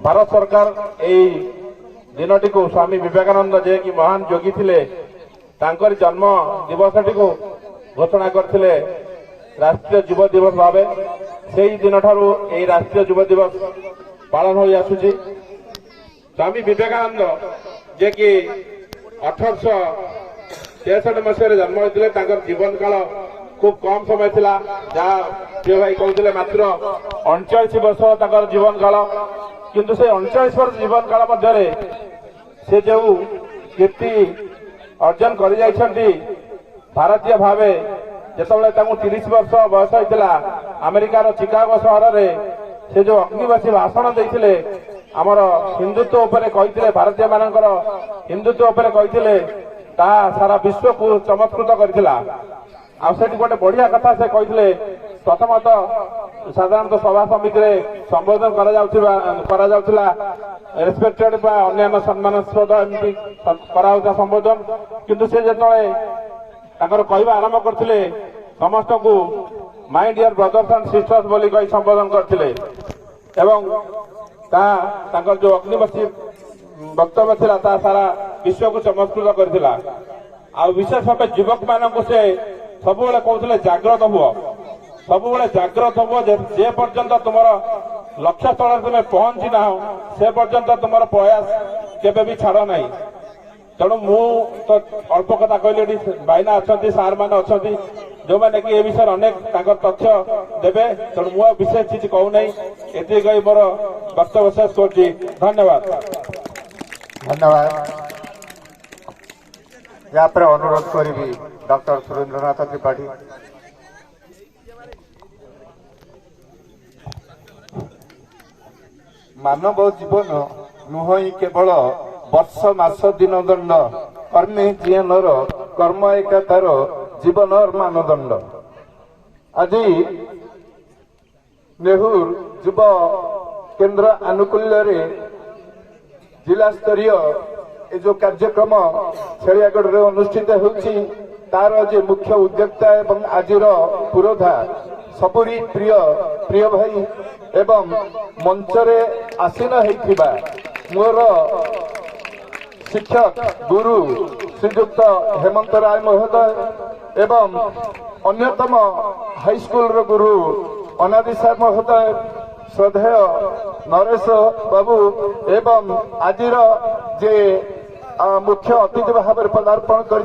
भारत सरकार यही दिनटी को स्वामी विवेकानंद जे कि महान योगी थिले तांकर जन्म दिवसटी को घोषणा करथिले राष्ट्रीय युव दिवस भाव से दिन ठारू यही राष्ट्रीय युव दिवस पालन हो आसुची। स्वामी विवेकानंद जे कि 1863 मसीह जन्म होते जीवन काल खूब कम समय थिला जहाँ प्रिय भाई कहते मात्र 39 वर्ष जीवन काल किंतु से 39 वर्ष जीवन काल मध्य से जो कीर्ति अर्जन कर भारतीय भावे जिते 30 वर्ष बयस होता अमेरिकार चिकागो सहर में से जो अग्निबासी भाषण देते आमर हिंदुत्व उपरे कही भारतीय मानकर हिंदुत्व उपरे कही सारा विश्व को चमत्कृत करथिला। आसे गोटे बढ़िया कथा से कही प्रथमतः साधारणतः सभा समिति में संबोधन करा रेस्पेक्टेड अन्य सम्मानास्पद एमती करा संबोधन किंतु से जो कहवा आरंभ करते समस्त को my dear brothers and sisters बोली कही संबोधन करते एवं जो अग्निबासी वक्तव्य थिला सारा विश्व को चमत्कृत करथिला। आ विशेष भाव युवक मानक से सब कहते जाग्रत हुआ सब जाग्रत हुआ जे पर्यंत तुम लक्ष्य स्थल तुम पहुंची ना से पर्यंत तुम प्रयास केबे भी छाड़ ना। तेणु मु तो अल्प कथा कहली भाईना अच्छा सार मैंने अच्छा जो मैंने कि विषय अनेक तथ्य देवे तेणु मु विशेष चीज कहूना ये कही मोर वक्तव्य शेष कर धन्यवाद। धन्यवाद। या पर अनुरोध करी डॉक्टर सुरेंद्रनाथ त्रिपाठी। मानव जीवन नुह केवल वर्ष मास दिन दंड कर्मे जीवनर कर्म एका तार जीवन मानदंड। आज नेहरू युव केन्द्र आनुकूल्य जिला स्तरीय जो कार्यक्रम छेड़ियागढ़ रे अनुष्ठित होछि तार जे मुख्य उद्योक्ता एवं आजिर पुरोधा सबुरी प्रिय भाई एवं मंचरे आसीन होइथिबा मोर शिक्षक गुरु श्रीयुक्त हेमंत राय महोदय एवं अन्यतम हाईस्कूल गुरु अनादि सार महोदय श्रद्धेय नरेश बाबू एवं आजिर जे मुख्य अतिथि भाव पदार्पण कर